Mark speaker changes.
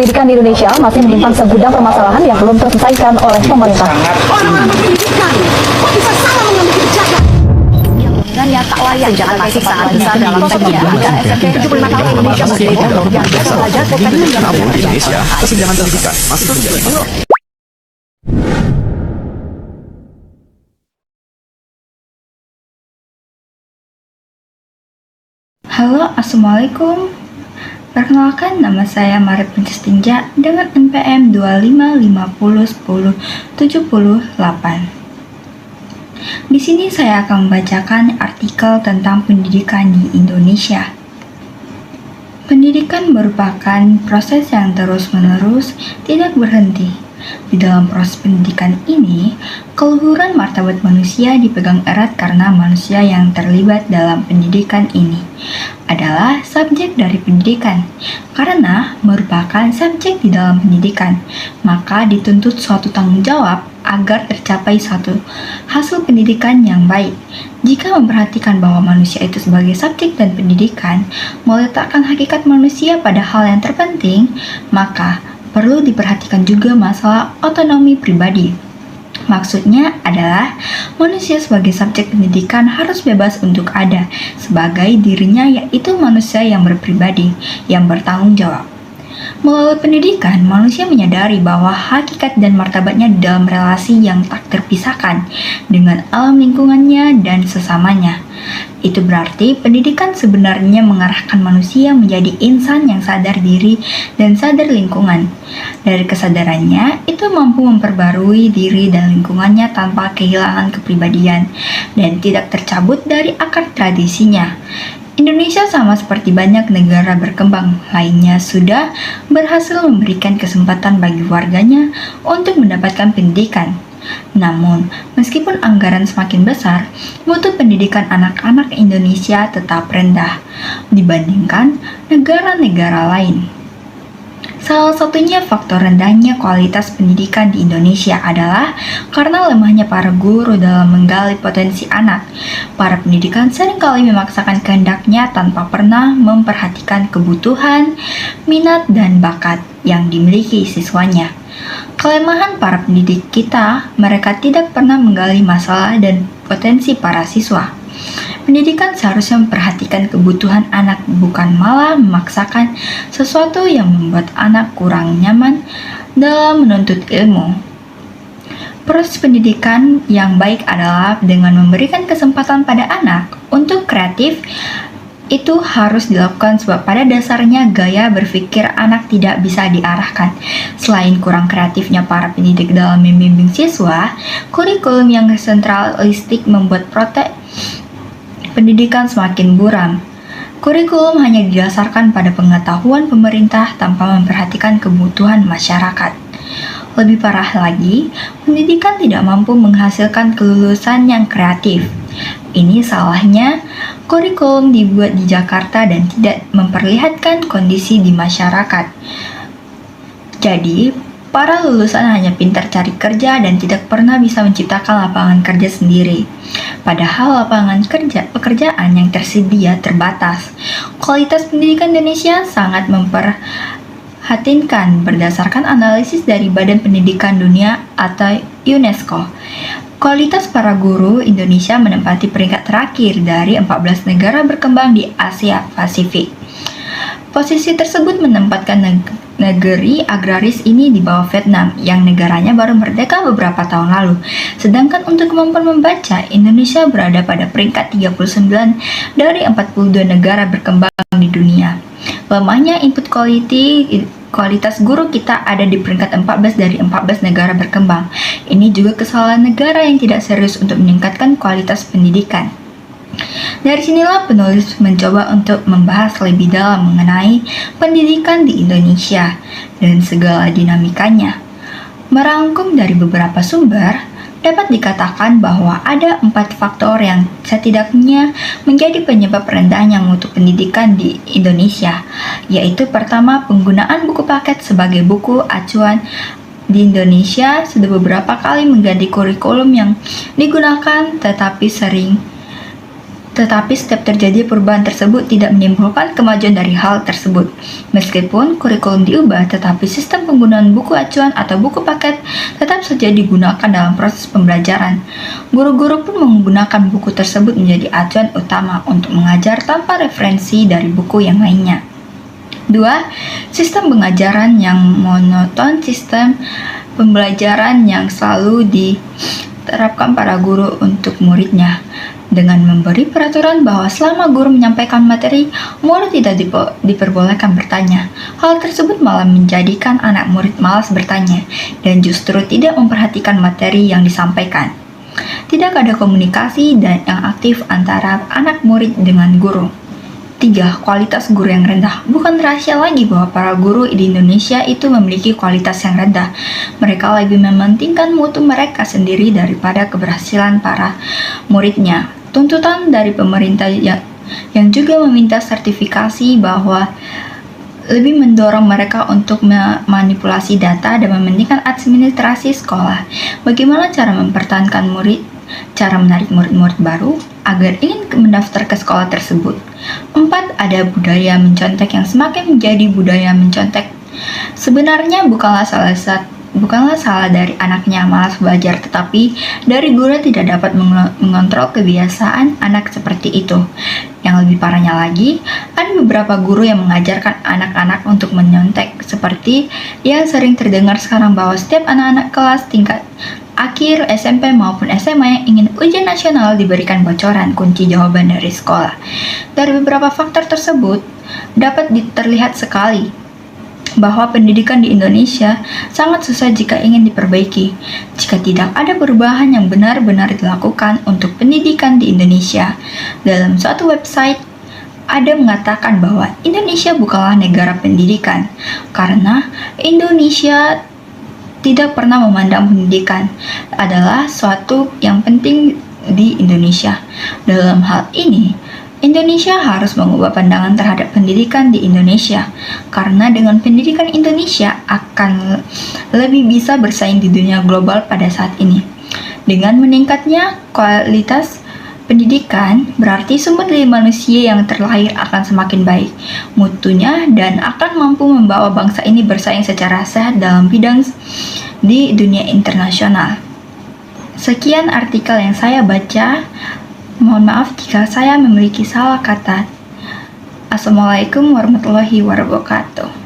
Speaker 1: pendidikan di Indonesia masih menyimpan segudang permasalahan yang belum terselesaikan oleh pemerintah.
Speaker 2: Orang-orang pendidikan kok bisa salah mengambil kebijakan? Dan yang tak layak sebagai sangat besar dalam sejarah SMP 75 tahun Indonesia masih yang biasa belajar
Speaker 3: Namun di Indonesia, kesenjangan pendidikan masih terjadi.
Speaker 4: Halo, Assalamualaikum. Perkenalkan, nama saya Marit Princestinja dengan NPM 25501078. Di sini saya akan membacakan artikel tentang pendidikan di Indonesia. Pendidikan merupakan proses yang terus-menerus tidak berhenti. Di dalam proses pendidikan ini, keluhuran martabat manusia dipegang erat karena manusia yang terlibat dalam pendidikan ini adalah subjek dari pendidikan. Karena merupakan subjek di dalam pendidikan, maka dituntut suatu tanggung jawab agar tercapai suatu hasil pendidikan yang baik. Jika memperhatikan bahwa manusia itu sebagai subjek dan pendidikan meletakkan hakikat manusia pada hal yang terpenting, maka perlu diperhatikan juga masalah otonomi pribadi. Maksudnya adalah manusia sebagai subjek pendidikan harus bebas untuk ada sebagai dirinya, yaitu manusia yang berpribadi, yang bertanggung jawab. Melalui pendidikan, manusia menyadari bahwa hakikat dan martabatnya dalam relasi yang tak terpisahkan dengan alam lingkungannya dan sesamanya. Itu berarti pendidikan sebenarnya mengarahkan manusia menjadi insan yang sadar diri dan sadar lingkungan. Dari kesadarannya, itu mampu memperbarui diri dan lingkungannya tanpa kehilangan kepribadian dan tidak tercabut dari akar tradisinya. Indonesia sama seperti banyak negara berkembang lainnya sudah berhasil memberikan kesempatan bagi warganya untuk mendapatkan pendidikan. Namun, meskipun anggaran semakin besar, mutu pendidikan anak-anak Indonesia tetap rendah dibandingkan negara-negara lain. Salah satunya faktor rendahnya kualitas pendidikan di Indonesia adalah karena lemahnya para guru dalam menggali potensi anak. Para pendidikan seringkali memaksakan kehendaknya tanpa pernah memperhatikan kebutuhan, minat, dan bakat yang dimiliki siswanya. Kelemahan para pendidik kita, mereka tidak pernah menggali masalah dan potensi para siswa. Pendidikan seharusnya memperhatikan kebutuhan anak, bukan malah memaksakan sesuatu yang membuat anak kurang nyaman dalam menuntut ilmu. Proses pendidikan yang baik adalah dengan memberikan kesempatan pada anak untuk kreatif. Itu harus dilakukan sebab pada dasarnya gaya berpikir anak tidak bisa diarahkan. Selain kurang kreatifnya para pendidik dalam membimbing siswa, kurikulum yang sentralistik membuat pendidikan semakin buram. Kurikulum hanya didasarkan pada pengetahuan pemerintah tanpa memperhatikan kebutuhan masyarakat. Lebih parah lagi, pendidikan tidak mampu menghasilkan kelulusan yang kreatif. Ini salahnya, kurikulum dibuat di Jakarta dan tidak memperlihatkan kondisi di masyarakat. Jadi, para lulusan hanya pintar cari kerja dan tidak pernah bisa menciptakan lapangan kerja sendiri. Padahal lapangan pekerjaan yang tersedia terbatas. Kualitas pendidikan Indonesia sangat memprihatinkan berdasarkan analisis dari Badan Pendidikan Dunia atau UNESCO. Kualitas para guru Indonesia menempati peringkat terakhir dari 14 negara berkembang di Asia Pasifik. Posisi tersebut menempatkan negeri agraris ini di bawah Vietnam yang negaranya baru merdeka beberapa tahun lalu. Sedangkan untuk kemampuan membaca, Indonesia berada pada peringkat 39 dari 42 negara berkembang di dunia. Lemahnya input kualitas guru kita ada di peringkat 14 dari 14 negara berkembang. Ini juga kesalahan negara yang tidak serius untuk meningkatkan kualitas pendidikan. Dari sinilah penulis mencoba untuk membahas lebih dalam mengenai pendidikan di Indonesia dan segala dinamikanya. Merangkum dari beberapa sumber, dapat dikatakan bahwa ada 4 faktor yang setidaknya menjadi penyebab rendahnya mutu pendidikan di Indonesia, yaitu pertama, penggunaan buku paket sebagai buku acuan. Di Indonesia sudah beberapa kali mengganti kurikulum yang digunakan tetapi sering Tetapi setiap terjadi perubahan tersebut tidak menimbulkan kemajuan dari hal tersebut. Meskipun kurikulum diubah, tetapi sistem penggunaan buku acuan atau buku paket tetap saja digunakan dalam proses pembelajaran. Guru-guru pun menggunakan buku tersebut menjadi acuan utama untuk mengajar tanpa referensi dari buku yang lainnya. 2. Sistem pengajaran yang monoton. Sistem pembelajaran yang selalu diterapkan para guru untuk muridnya, dengan memberi peraturan bahwa selama guru menyampaikan materi, murid tidak diperbolehkan bertanya. Hal tersebut malah menjadikan anak murid malas bertanya dan justru tidak memperhatikan materi yang disampaikan. Tidak ada komunikasi yang aktif antara anak murid dengan guru. 3. Kualitas guru yang rendah. Bukan rahasia lagi bahwa para guru di Indonesia itu memiliki kualitas yang rendah. Mereka lebih mementingkan mutu mereka sendiri daripada keberhasilan para muridnya. Tuntutan dari pemerintah yang juga meminta sertifikasi bahwa lebih mendorong mereka untuk memanipulasi data dan mementingkan administrasi sekolah. Bagaimana cara mempertahankan murid? Cara menarik murid-murid baru agar ingin mendaftar ke sekolah tersebut. 4. Ada budaya mencontek yang semakin menjadi budaya mencontek. Sebenarnya bukanlah salah dari anaknya malas belajar, tetapi dari guru tidak dapat mengontrol kebiasaan anak seperti itu. Yang lebih parahnya lagi, ada beberapa guru yang mengajarkan anak-anak untuk menyontek, seperti yang sering terdengar sekarang bahwa setiap anak-anak kelas tingkat akhir SMP maupun SMA yang ingin ujian nasional diberikan bocoran kunci jawaban dari sekolah. Dari beberapa faktor tersebut, dapat terlihat sekali bahwa pendidikan di Indonesia sangat susah jika ingin diperbaiki. Jika tidak ada perubahan yang benar-benar dilakukan untuk pendidikan di Indonesia. Dalam suatu website, ada mengatakan bahwa Indonesia bukanlah negara pendidikan, karena Indonesia tidak pernah memandang pendidikan adalah suatu yang penting di Indonesia. Dalam hal ini, Indonesia harus mengubah pandangan terhadap pendidikan di Indonesia, karena dengan pendidikan Indonesia akan lebih bisa bersaing di dunia global pada saat ini. Dengan meningkatnya kualitas pendidikan, berarti sumber daya manusia yang terlahir akan semakin baik mutunya dan akan mampu membawa bangsa ini bersaing secara sehat dalam bidang di dunia internasional. Sekian artikel yang saya baca. Mohon maaf jika saya memiliki salah kata. Assalamualaikum warahmatullahi wabarakatuh.